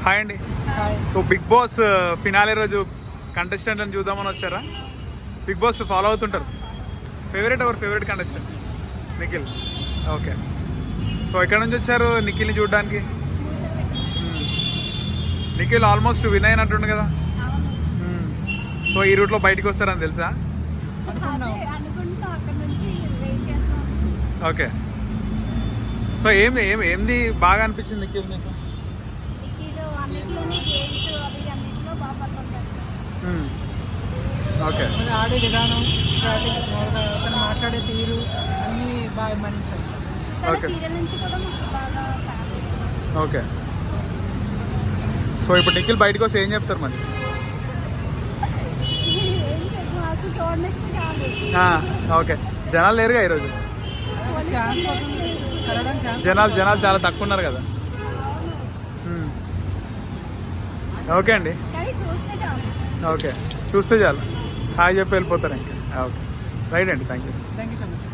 Hi అండి. So big boss finale రోజు కంటెస్టెంట్లను చూద్దామని వచ్చారా? బిగ్ బాస్ ఫాలో అవుతుంటారు. Favourite contestant Nikhil. Okay, so ఎక్కడి నుంచి వచ్చారు నిఖిల్ని చూడడానికి? నిఖిల్ ఆల్మోస్ట్ విన్ అయినట్టుండు కదా. సో ఈ రూట్లో బయటకు వస్తారని తెలుసా? ఓకే, సో ఏంది బాగా అనిపించింది నిఖిల్ మీకు? ఓకే, ఆడే విధానం, అతను మాట్లాడే తీరు అన్నీ బాగా గమనించాలి. Okay okay. సో ఇప్పుడు నిఖిల్ బయటకు వస్తే ఏం చెప్తారు మరి? ఓకే, జనాలు లేరుగా ఈరోజు. జనాలు చాలా తక్కువ ఉన్నారు కదా. ఓకే అండి, ఓకే చూస్తే చాలు హాయ్ చెప్పి వెళ్ళిపోతారు ఇంకా. ఓకే రైట్ అండి, థ్యాంక్ యూ సో మచ్.